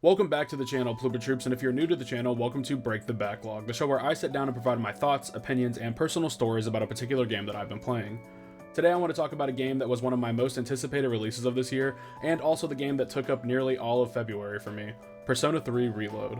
Welcome back to the channel, Plooper Troops, and if you're new to the channel, welcome to Break the Backlog, the show where I sit down and provide my thoughts, opinions, and personal stories about a particular game that I've been playing. Today I want to talk about a game that was one of my most anticipated releases of this year, and also the game that took up nearly all of February for me, Persona 3 Reload.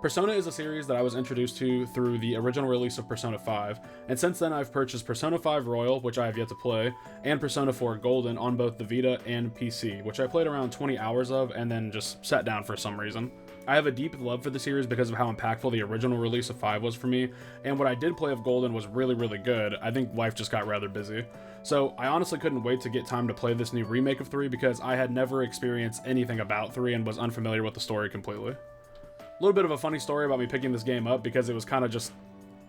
Persona is a series that I was introduced to through the original release of Persona 5, and since then I've purchased Persona 5 Royal, which I have yet to play, and Persona 4 Golden on both the Vita and PC, which I played around 20 hours of and then just sat down for some reason. I have a deep love for the series because of how impactful the original release of 5 was for me, and what I did play of Golden was really good. I think life just got rather busy. So I honestly couldn't wait to get time to play this new remake of 3 because I had never experienced anything about 3 and was unfamiliar with the story completely. A little bit of a funny story about me picking this game up because it was kind of just,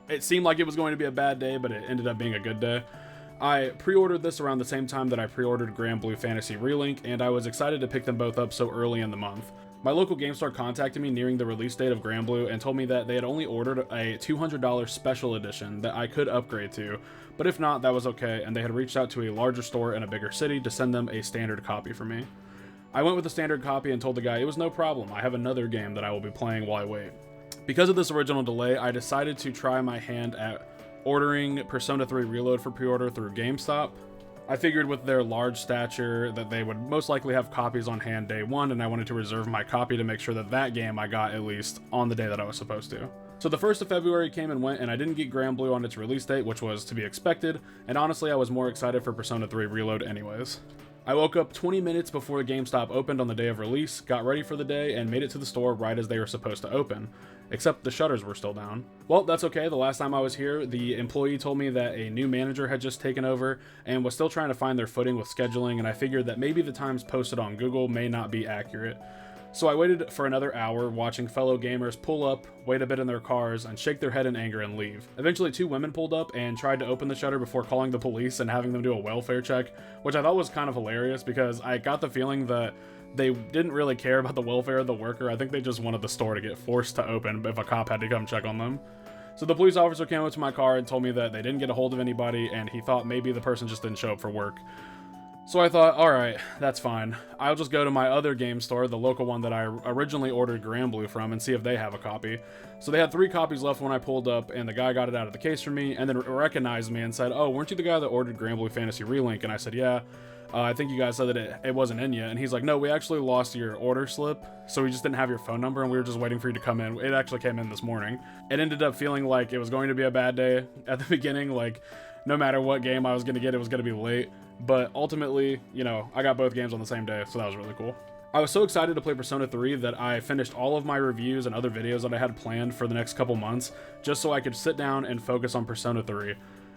it seemed like it was going to be a bad day, but it ended up being a good day. I pre-ordered this around the same time that I pre-ordered Grand Blue Fantasy Relink, and I was excited to pick them both up so early in the month. My local game store contacted me nearing the release date of Grand Blue and told me that they had only ordered a $200 special edition that I could upgrade to, but if not, that was okay, and they had reached out to a larger store in a bigger city to send them a standard copy for me. I went with the standard copy and told the guy it was no problem, I have another game that I will be playing while I wait. Because of this original delay, I decided to try my hand at ordering Persona 3 Reload for pre-order through GameStop. I figured with their large stature that they would most likely have copies on hand day one, and I wanted to reserve my copy to make sure that that game I got at least on the day that I was supposed to. So the 1st of February came and went, and I didn't get Grand Blue on its release date, which was to be expected, and honestly I was more excited for Persona 3 Reload anyways. I woke up 20 minutes before the GameStop opened on the day of release, got ready for the day, and made it to the store right as they were supposed to open. Except the shutters were still down. Well, that's okay. The last time I was here, the employee told me that a new manager had just taken over and was still trying to find their footing with scheduling, and I figured that maybe the times posted on Google may not be accurate. So I waited for another hour, watching fellow gamers pull up, wait a bit in their cars, and shake their head in anger and leave. Eventually 2 women pulled up and tried to open the shutter before calling the police and having them do a welfare check, which I thought was kind of hilarious because I got the feeling that they didn't really care about the welfare of the worker. I think they just wanted the store to get forced to open if a cop had to come check on them. So the police officer came up to my car and told me that they didn't get a hold of anybody and he thought maybe the person just didn't show up for work. So I thought, alright, that's fine. I'll just go to my other game store, the local one that I originally ordered Grand Blue from, and see if they have a copy. So they had 3 copies left when I pulled up, and the guy got it out of the case for me, and then recognized me and said, oh, weren't you the guy that ordered Grand Blue Fantasy Relink? And I said, yeah. I think you guys said that it wasn't in yet. And he's like, no, we actually lost your order slip, so we just didn't have your phone number, and we were just waiting for you to come in. It actually came in this morning. It ended up feeling like it was going to be a bad day at the beginning, like no matter what game I was going to get, it was going to be late. But ultimately, you know, I got both games on the same day, so that was really cool. I was so excited to play Persona 3 that I finished all of my reviews and other videos that I had planned for the next couple months, just so I could sit down and focus on Persona 3.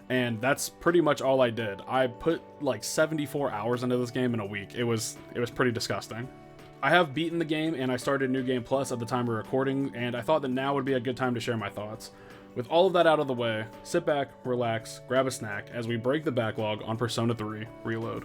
And that's pretty much all I did. I put like 74 hours into this game in a week. It was pretty disgusting. I have beaten the game, and I started New Game Plus at the time of recording, and I thought that now would be a good time to share my thoughts. With all of that out of the way, sit back, relax, grab a snack as we break the backlog on Persona 3 Reload.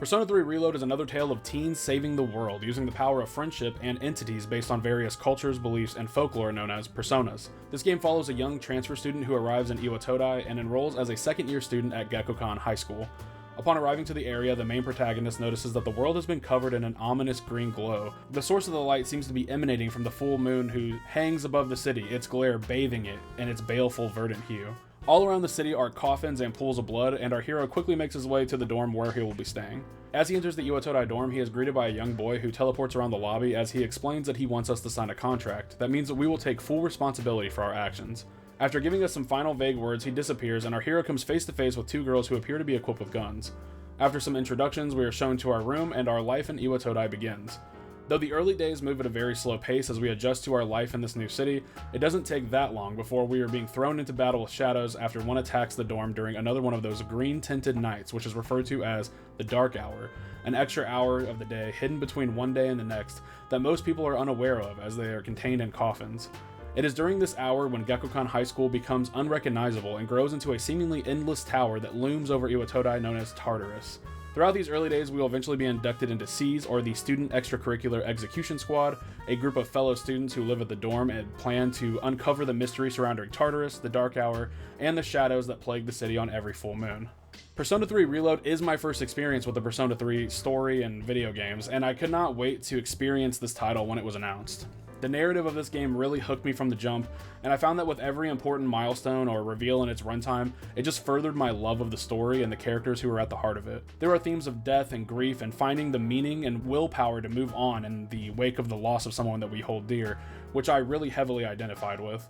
Persona 3 Reload is another tale of teens saving the world using the power of friendship and entities based on various cultures, beliefs, and folklore known as personas. This game follows a young transfer student who arrives in Iwatodai and enrolls as a second-year student at Gekkoukan High School. Upon arriving to the area, the main protagonist notices that the world has been covered in an ominous green glow. The source of the light seems to be emanating from the full moon who hangs above the city, its glare bathing it in its baleful verdant hue. All around the city are coffins and pools of blood, and our hero quickly makes his way to the dorm where he will be staying. As he enters the Iwatodai dorm, he is greeted by a young boy who teleports around the lobby as he explains that he wants us to sign a contract. That means that we will take full responsibility for our actions. After giving us some final vague words, he disappears, and our hero comes face to face with 2 girls who appear to be equipped with guns. After some introductions, we are shown to our room, and our life in Iwatodai begins. Though the early days move at a very slow pace as we adjust to our life in this new city, it doesn't take that long before we are being thrown into battle with shadows after one attacks the dorm during another one of those green-tinted nights, which is referred to as the dark hour, an extra hour of the day hidden between one day and the next that most people are unaware of as they are contained in coffins. It is during this hour when Gekkoukan High School becomes unrecognizable and grows into a seemingly endless tower that looms over Iwatodai known as Tartarus. Throughout these early days, we will eventually be inducted into SEAS, or the Student Extracurricular Execution Squad, a group of fellow students who live at the dorm and plan to uncover the mystery surrounding Tartarus, the Dark Hour, and the shadows that plague the city on every full moon. Persona 3 Reload is my first experience with the Persona 3 story and video games, and I could not wait to experience this title when it was announced. The narrative of this game really hooked me from the jump, and I found that with every important milestone or reveal in its runtime, it just furthered my love of the story and the characters who were at the heart of it. There are themes of death and grief and finding the meaning and willpower to move on in the wake of the loss of someone that we hold dear, which I really heavily identified with.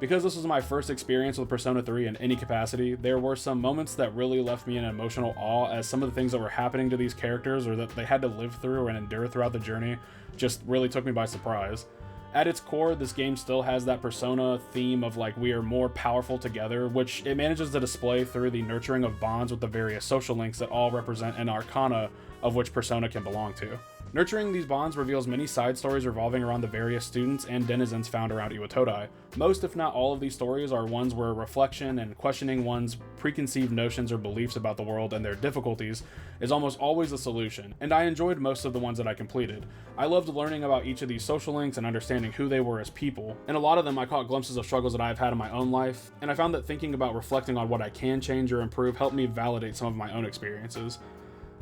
Because this was my first experience with Persona 3 in any capacity, there were some moments that really left me in emotional awe as some of the things that were happening to these characters or that they had to live through and endure throughout the journey just really took me by surprise. At its core, this game still has that Persona theme of like we are more powerful together, which it manages to display through the nurturing of bonds with the various social links that all represent an arcana of which Persona can belong to. Nurturing these bonds reveals many side stories revolving around the various students and denizens found around Iwatodai. Most, if not all, of these stories are ones where reflection and questioning one's preconceived notions or beliefs about the world and their difficulties is almost always a solution, and I enjoyed most of the ones that I completed. I loved learning about each of these social links and understanding who they were as people, and a lot of them I caught glimpses of struggles that I've had in my own life, and I found that thinking about reflecting on what I can change or improve helped me validate some of my own experiences.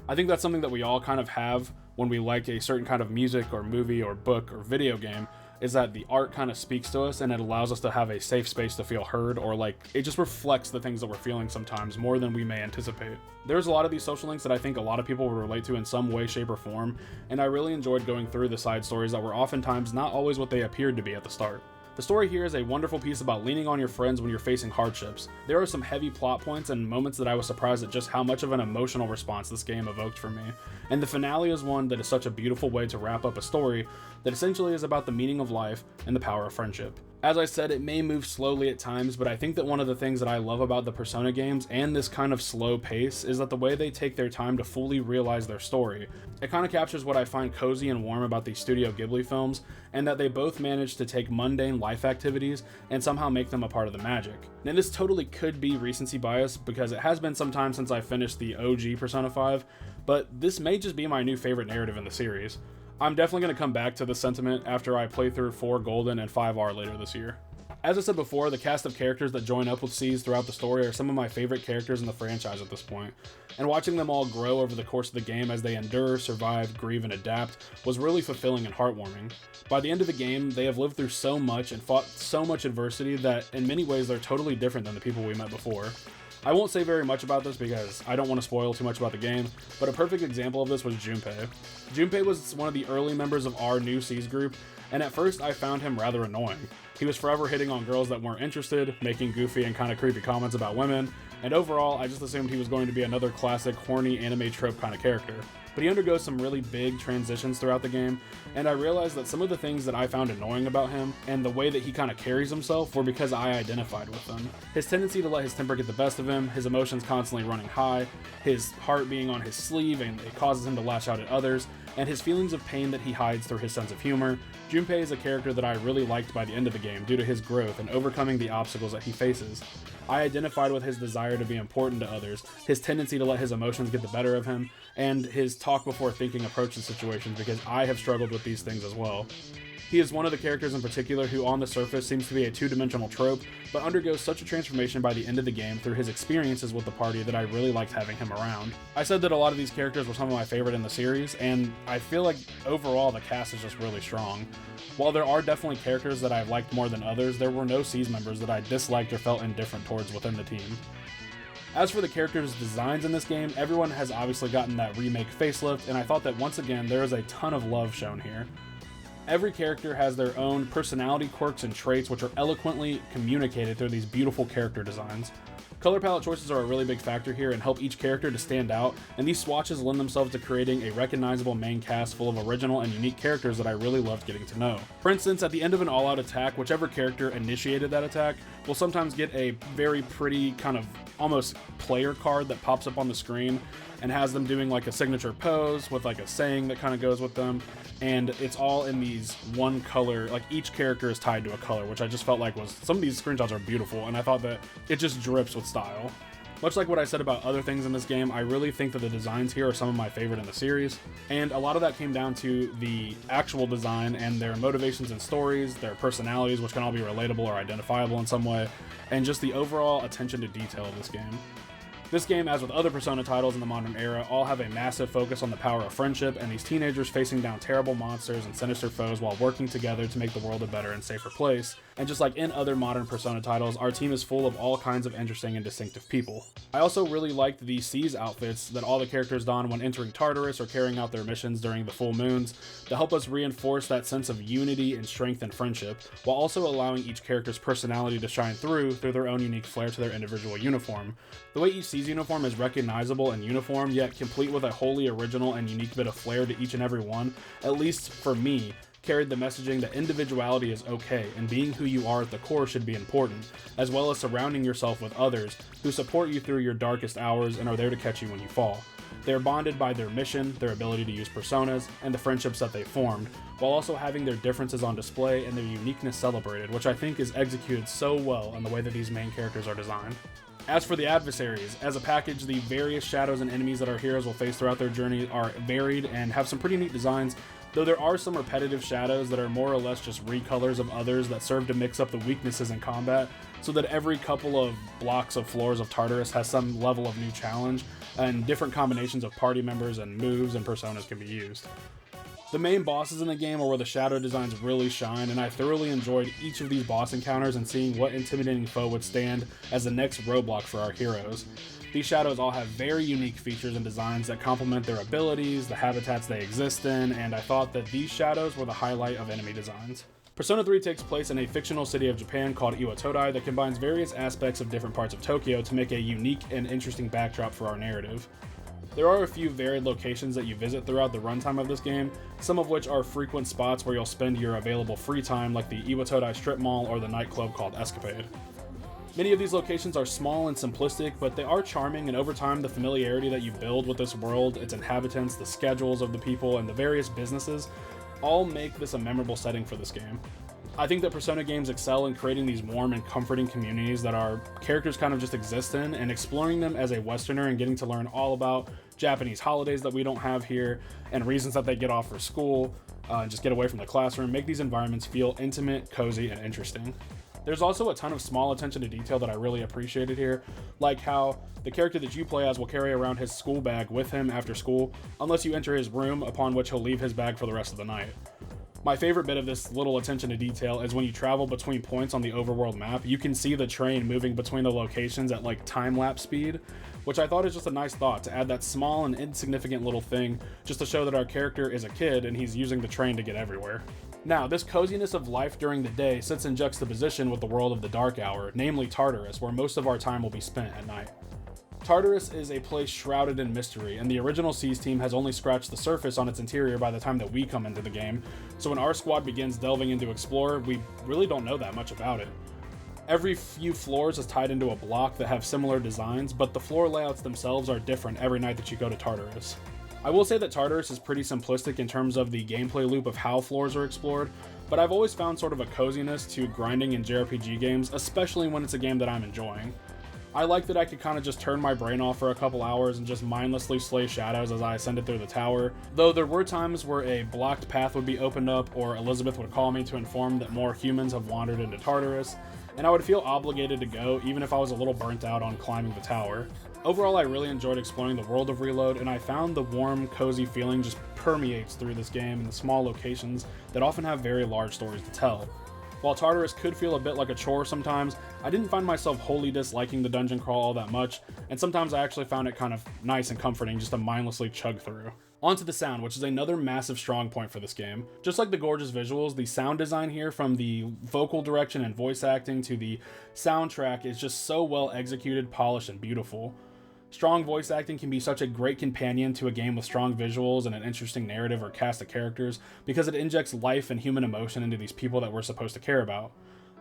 I think that's something that we all kind of have when we like a certain kind of music or movie or book or video game, is that the art kind of speaks to us and it allows us to have a safe space to feel heard, or like it just reflects the things that we're feeling sometimes more than we may anticipate. There's a lot of these social links that I think a lot of people would relate to in some way, shape, or form, and I really enjoyed going through the side stories that were oftentimes not always what they appeared to be at the start. The story here is a wonderful piece about leaning on your friends when you're facing hardships. There are some heavy plot points and moments that I was surprised at just how much of an emotional response this game evoked for me. And the finale is one that is such a beautiful way to wrap up a story that essentially is about the meaning of life and the power of friendship. As I said, it may move slowly at times, but I think that one of the things that I love about the Persona games and this kind of slow pace is that the way they take their time to fully realize their story. It kind of captures what I find cozy and warm about these Studio Ghibli films, and that they both manage to take mundane life activities and somehow make them a part of the magic. Now this totally could be recency bias because it has been some time since I finished the OG Persona 5, but this may just be my new favorite narrative in the series. I'm definitely going to come back to this sentiment after I play through 4 Golden and 5R later this year. As I said before, the cast of characters that join up with C's throughout the story are some of my favorite characters in the franchise at this point, and watching them all grow over the course of the game as they endure, survive, grieve, and adapt was really fulfilling and heartwarming. By the end of the game, they have lived through so much and fought so much adversity that in many ways they're totally different than the people we met before. I won't say very much about this because I don't want to spoil too much about the game, but a perfect example of this was Junpei. Junpei was one of the early members of our new C's group, and at first I found him rather annoying. He was forever hitting on girls that weren't interested, making goofy and kind of creepy comments about women, and overall I just assumed he was going to be another classic horny anime trope kind of character. But he undergoes some really big transitions throughout the game, and I realized that some of the things that I found annoying about him and the way that he kind of carries himself were because I identified with them. His tendency to let his temper get the best of him, his emotions constantly running high, his heart being on his sleeve and it causes him to lash out at others, and his feelings of pain that he hides through his sense of humor. Junpei is a character that I really liked by the end of the game due to his growth and overcoming the obstacles that he faces. I identified with his desire to be important to others, his tendency to let his emotions get the better of him, and his talk before thinking approach to situations because I have struggled with these things as well. He is one of the characters in particular who on the surface seems to be a two-dimensional trope, but undergoes such a transformation by the end of the game through his experiences with the party that I really liked having him around. I said that a lot of these characters were some of my favorite in the series, and I feel like overall the cast is just really strong. While there are definitely characters that I've liked more than others, there were no C's members that I disliked or felt indifferent towards within the team. As for the characters' designs in this game, everyone has obviously gotten that remake facelift, and I thought that once again there is a ton of love shown here. Every character has their own personality quirks and traits which are eloquently communicated through these beautiful character designs. Color palette choices are a really big factor here and help each character to stand out, and these swatches lend themselves to creating a recognizable main cast full of original and unique characters that I really loved getting to know. For instance, at the end of an all-out attack, whichever character initiated that attack will sometimes get a very pretty kind of almost player card that pops up on the screen and has them doing like a signature pose with like a saying that kind of goes with them, and it's all in these one color, like each character is tied to a color, which I just felt like was, some of these screenshots are beautiful, and I thought that it just drips with style. Much like what I said about other things in this game, I really think that the designs here are some of my favorite in the series, and a lot of that came down to the actual design and their motivations and stories, their personalities, which can all be relatable or identifiable in some way, and just the overall attention to detail of this game. This game, as with other Persona titles in the modern era, all have a massive focus on the power of friendship and these teenagers facing down terrible monsters and sinister foes while working together to make the world a better and safer place. And just like in other modern Persona titles, our team is full of all kinds of interesting and distinctive people. I also really liked the Seize outfits that all the characters don when entering Tartarus or carrying out their missions during the full moons to help us reinforce that sense of unity and strength and friendship, while also allowing each character's personality to shine through their own unique flair to their individual uniform. The way each Seize uniform is recognizable and uniform, yet complete with a wholly original and unique bit of flair to each and every one, at least for me, carried the messaging that individuality is okay and being who you are at the core should be important, as well as surrounding yourself with others who support you through your darkest hours and are there to catch you when you fall. They are bonded by their mission, their ability to use personas, and the friendships that they formed, while also having their differences on display and their uniqueness celebrated, which I think is executed so well in the way that these main characters are designed. As for the adversaries, as a package, the various shadows and enemies that our heroes will face throughout their journey are varied and have some pretty neat designs, though there are some repetitive shadows that are more or less just recolors of others that serve to mix up the weaknesses in combat, so that every couple of blocks of floors of Tartarus has some level of new challenge, and different combinations of party members and moves and personas can be used. The main bosses in the game are where the shadow designs really shine, and I thoroughly enjoyed each of these boss encounters and seeing what intimidating foe would stand as the next roadblock for our heroes. These shadows all have very unique features and designs that complement their abilities, the habitats they exist in, and I thought that these shadows were the highlight of enemy designs. Persona 3 takes place in a fictional city of Japan called Iwatodai that combines various aspects of different parts of Tokyo to make a unique and interesting backdrop for our narrative. There are a few varied locations that you visit throughout the runtime of this game, some of which are frequent spots where you'll spend your available free time, like the Iwatodai strip mall or the nightclub called Escapade. Many of these locations are small and simplistic, but they are charming, and over time the familiarity that you build with this world, its inhabitants, the schedules of the people, and the various businesses all make this a memorable setting for this game. I think that Persona games excel in creating these warm and comforting communities that our characters kind of just exist in, and exploring them as a Westerner and getting to learn all about Japanese holidays that we don't have here, and reasons that they get off for school, and just get away from the classroom, make these environments feel intimate, cozy, and interesting. There's also a ton of small attention to detail that I really appreciated here, like how the character that you play as will carry around his school bag with him after school, unless you enter his room, upon which he'll leave his bag for the rest of the night. My favorite bit of this little attention to detail is when you travel between points on the overworld map, you can see the train moving between the locations at like time-lapse speed, which I thought is just a nice thought to add that small and insignificant little thing just to show that our character is a kid and he's using the train to get everywhere. Now, this coziness of life during the day sits in juxtaposition with the world of the dark hour, namely Tartarus, where most of our time will be spent at night. Tartarus is a place shrouded in mystery, and the original Seize team has only scratched the surface on its interior by the time that we come into the game, so when our squad begins delving into Explore, we really don't know that much about it. Every few floors is tied into a block that have similar designs, but the floor layouts themselves are different every night that you go to Tartarus. I will say that Tartarus is pretty simplistic in terms of the gameplay loop of how floors are explored, but I've always found sort of a coziness to grinding in JRPG games, especially when it's a game that I'm enjoying. I like that I could kind of just turn my brain off for a couple hours and just mindlessly slay shadows as I ascended through the tower, though there were times where a blocked path would be opened up or Elizabeth would call me to inform that more humans have wandered into Tartarus, and I would feel obligated to go even if I was a little burnt out on climbing the tower. Overall, I really enjoyed exploring the world of Reload, and I found the warm, cozy feeling just permeates through this game in the small locations that often have very large stories to tell. While Tartarus could feel a bit like a chore sometimes, I didn't find myself wholly disliking the dungeon crawl all that much, and sometimes I actually found it kind of nice and comforting just to mindlessly chug through. Onto the sound, which is another massive strong point for this game. Just like the gorgeous visuals, the sound design here, from the vocal direction and voice acting to the soundtrack, is just so well executed, polished, and beautiful. Strong voice acting can be such a great companion to a game with strong visuals and an interesting narrative or cast of characters, because it injects life and human emotion into these people that we're supposed to care about.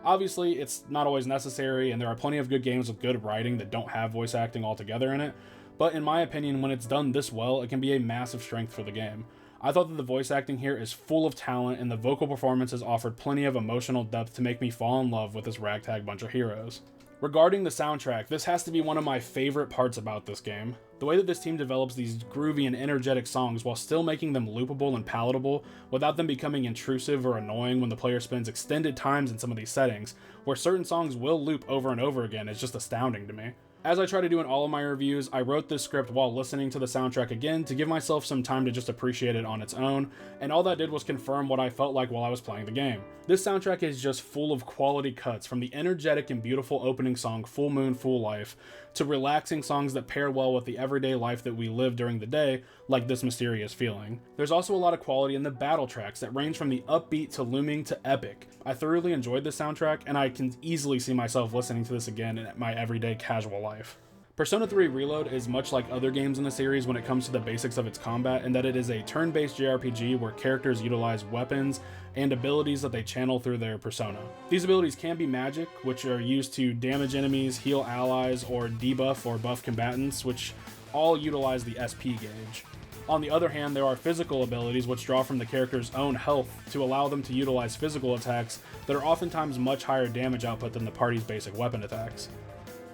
Obviously, it's not always necessary, and there are plenty of good games with good writing that don't have voice acting altogether in it, but in my opinion, when it's done this well, it can be a massive strength for the game. I thought that the voice acting here is full of talent, and the vocal performances offered plenty of emotional depth to make me fall in love with this ragtag bunch of heroes. Regarding the soundtrack, this has to be one of my favorite parts about this game. The way that this team develops these groovy and energetic songs while still making them loopable and palatable without them becoming intrusive or annoying when the player spends extended times in some of these settings, where certain songs will loop over and over again, is just astounding to me. As I try to do in all of my reviews, I wrote this script while listening to the soundtrack again to give myself some time to just appreciate it on its own, and all that did was confirm what I felt like while I was playing the game. This soundtrack is just full of quality cuts, from the energetic and beautiful opening song Full Moon, Full Life, to relaxing songs that pair well with the everyday life that we live during the day, like This Mysterious Feeling. There's also a lot of quality in the battle tracks that range from the upbeat to looming to epic. I thoroughly enjoyed this soundtrack, and I can easily see myself listening to this again in my everyday casual life. Persona 3 Reload is much like other games in the series when it comes to the basics of its combat, in that it is a turn-based JRPG where characters utilize weapons and abilities that they channel through their persona. These abilities can be magic, which are used to damage enemies, heal allies, or debuff or buff combatants, which all utilize the SP gauge. On the other hand, there are physical abilities which draw from the character's own health to allow them to utilize physical attacks that are oftentimes much higher damage output than the party's basic weapon attacks.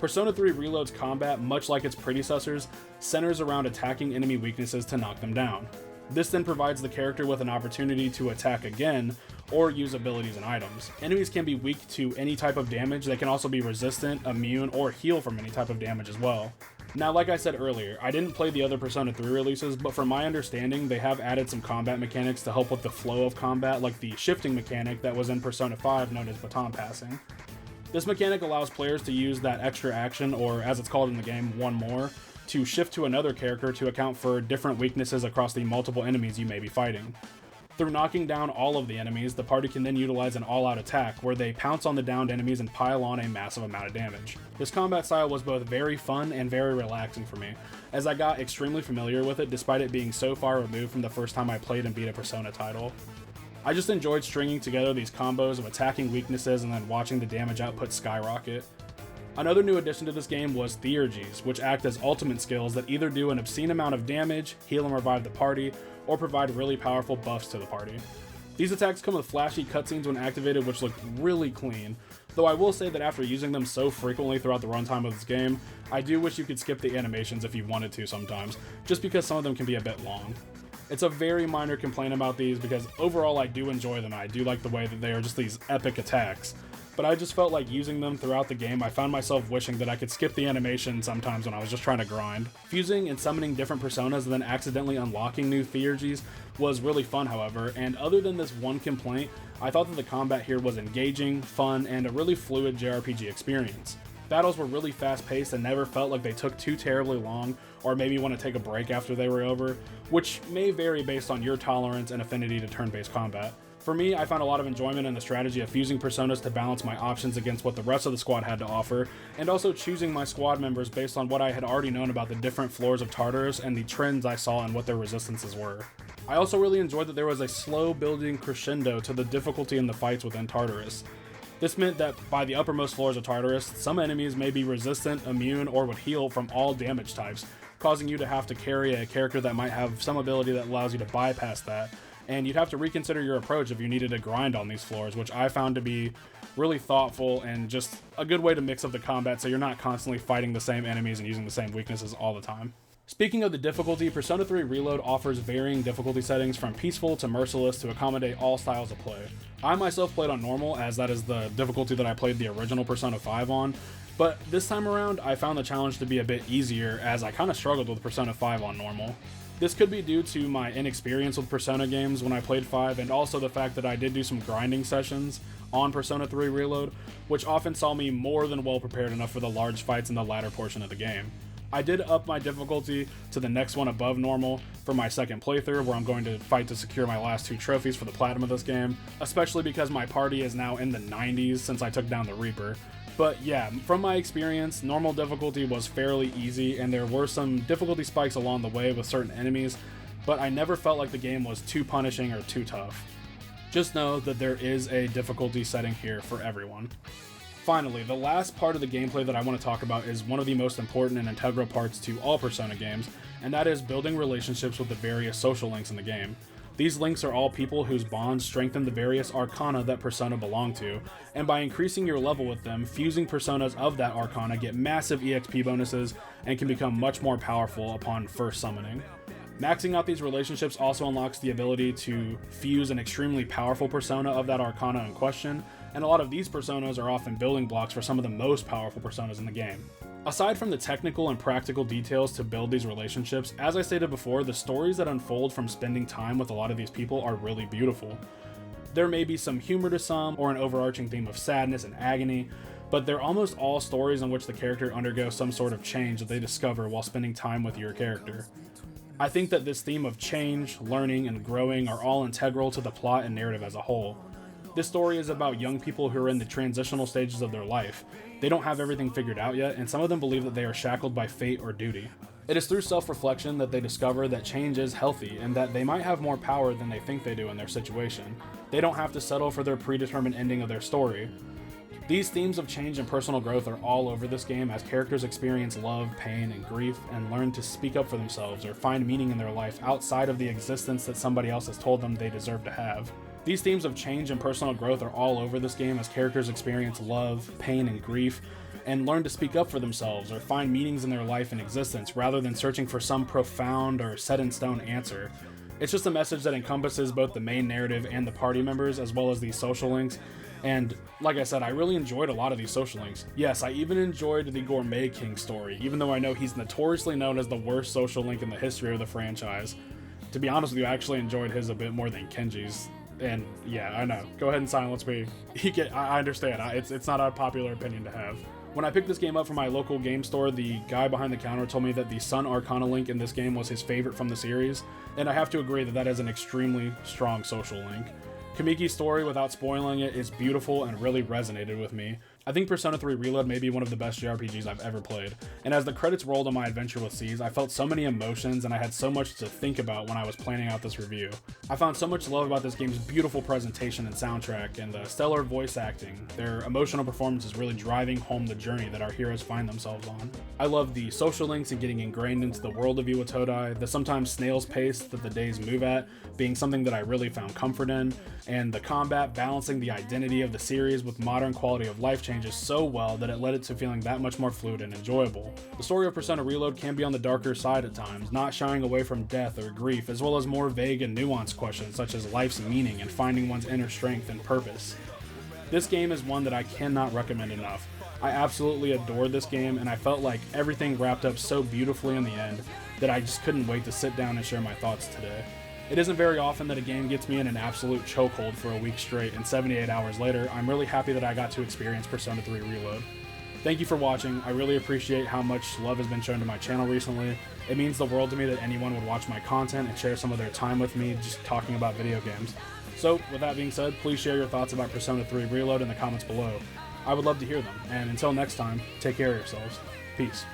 Persona 3 Reload's combat, much like its predecessors, centers around attacking enemy weaknesses to knock them down. This then provides the character with an opportunity to attack again, or use abilities and items. Enemies can be weak to any type of damage. They can also be resistant, immune, or heal from any type of damage as well. Now, like I said earlier, I didn't play the other Persona 3 releases, but from my understanding, they have added some combat mechanics to help with the flow of combat, like the shifting mechanic that was in Persona 5 known as baton passing. This mechanic allows players to use that extra action, or as it's called in the game, one more, to shift to another character to account for different weaknesses across the multiple enemies you may be fighting. Through knocking down all of the enemies, the party can then utilize an all-out attack, where they pounce on the downed enemies and pile on a massive amount of damage. This combat style was both very fun and very relaxing for me, as I got extremely familiar with it despite it being so far removed from the first time I played and beat a Persona title. I just enjoyed stringing together these combos of attacking weaknesses and then watching the damage output skyrocket. Another new addition to this game was Theurgies, which act as ultimate skills that either do an obscene amount of damage, heal and revive the party, or provide really powerful buffs to the party. These attacks come with flashy cutscenes when activated, which look really clean, though I will say that after using them so frequently throughout the runtime of this game, I do wish you could skip the animations if you wanted to sometimes, just because some of them can be a bit long. It's a very minor complaint about these because overall I do enjoy them. I do like the way that they are just these epic attacks, but I just felt like using them throughout the game. I found myself wishing that I could skip the animation sometimes when I was just trying to grind. Fusing and summoning different personas and then accidentally unlocking new Theurgies was really fun, however, and other than this one complaint, I thought that the combat here was engaging, fun, and a really fluid JRPG experience. Battles were really fast-paced and never felt like they took too terribly long or made me want to take a break after they were over, which may vary based on your tolerance and affinity to turn-based combat. For me, I found a lot of enjoyment in the strategy of fusing personas to balance my options against what the rest of the squad had to offer, and also choosing my squad members based on what I had already known about the different floors of Tartarus and the trends I saw and what their resistances were. I also really enjoyed that there was a slow building crescendo to the difficulty in the fights within Tartarus. This meant that by the uppermost floors of Tartarus, some enemies may be resistant, immune, or would heal from all damage types, causing you to have to carry a character that might have some ability that allows you to bypass that, and you'd have to reconsider your approach if you needed to grind on these floors, which I found to be really thoughtful and just a good way to mix up the combat so you're not constantly fighting the same enemies and using the same weaknesses all the time. Speaking of the difficulty, Persona 3 Reload offers varying difficulty settings from peaceful to merciless to accommodate all styles of play. I myself played on normal, as that is the difficulty that I played the original Persona 5 on, but this time around I found the challenge to be a bit easier, as I kind of struggled with Persona 5 on normal. This could be due to my inexperience with Persona games when I played 5, and also the fact that I did do some grinding sessions on Persona 3 Reload, which often saw me more than well prepared enough for the large fights in the latter portion of the game. I did up my difficulty to the next one above normal for my second playthrough, where I'm going to fight to secure my last 2 trophies for the platinum of this game, especially because my party is now in the 90s since I took down the Reaper. But yeah, from my experience, normal difficulty was fairly easy, and there were some difficulty spikes along the way with certain enemies, but I never felt like the game was too punishing or too tough. Just know that there is a difficulty setting here for everyone. Finally, the last part of the gameplay that I want to talk about is one of the most important and integral parts to all Persona games, and that is building relationships with the various social links in the game. These links are all people whose bonds strengthen the various arcana that Persona belong to, and by increasing your level with them, fusing personas of that arcana get massive EXP bonuses and can become much more powerful upon first summoning. Maxing out these relationships also unlocks the ability to fuse an extremely powerful persona of that arcana in question, and a lot of these personas are often building blocks for some of the most powerful personas in the game. Aside from the technical and practical details to build these relationships, as I stated before, the stories that unfold from spending time with a lot of these people are really beautiful. There may be some humor to some, or an overarching theme of sadness and agony, but they're almost all stories in which the character undergoes some sort of change that they discover while spending time with your character. I think that this theme of change, learning, and growing are all integral to the plot and narrative as a whole. This story is about young people who are in the transitional stages of their life. They don't have everything figured out yet, and some of them believe that they are shackled by fate or duty. It is through self-reflection that they discover that change is healthy and that they might have more power than they think they do in their situation. They don't have to settle for their predetermined ending of their story. These themes of change and personal growth are all over this game as characters experience love, pain, and grief and learn to speak up for themselves or find meaning in their life outside of the existence that somebody else has told them they deserve to have. These themes of change and personal growth are all over this game as characters experience love, pain, and grief, and learn to speak up for themselves or find meanings in their life and existence rather than searching for some profound or set-in-stone answer. It's just a message that encompasses both the main narrative and the party members as well as these social links, and like I said, I really enjoyed a lot of these social links. Yes, I even enjoyed the Gourmet King story, even though I know he's notoriously known as the worst social link in the history of the franchise. To be honest with you, I actually enjoyed his a bit more than Kenji's. And yeah, I know. Go ahead and silence me. I understand. It's not a popular opinion to have. When I picked this game up from my local game store, the guy behind the counter told me that the Sun Arcana link in this game was his favorite from the series, and I have to agree that that is an extremely strong social link. Kamiki's story, without spoiling it, is beautiful and really resonated with me. I think Persona 3 Reload may be one of the best JRPGs I've ever played, and as the credits rolled on my adventure with C's, I felt so many emotions and I had so much to think about when I was planning out this review. I found so much love about this game's beautiful presentation and soundtrack, and the stellar voice acting. Their emotional performance is really driving home the journey that our heroes find themselves on. I love the social links and getting ingrained into the world of Iwatodai, the sometimes snail's pace that the days move at being something that I really found comfort in, and the combat balancing the identity of the series with modern quality of life changes so well that it led it to feeling that much more fluid and enjoyable. The story of Persona Reload can be on the darker side at times, not shying away from death or grief, as well as more vague and nuanced questions such as life's meaning and finding one's inner strength and purpose. This game is one that I cannot recommend enough. I absolutely adored this game, and I felt like everything wrapped up so beautifully in the end that I just couldn't wait to sit down and share my thoughts today. It isn't very often that a game gets me in an absolute chokehold for a week straight, and 78 hours later, I'm really happy that I got to experience Persona 3 Reload. Thank you for watching. I really appreciate how much love has been shown to my channel recently. It means the world to me that anyone would watch my content and share some of their time with me just talking about video games. So, with that being said, please share your thoughts about Persona 3 Reload in the comments below. I would love to hear them, and until next time, take care of yourselves. Peace.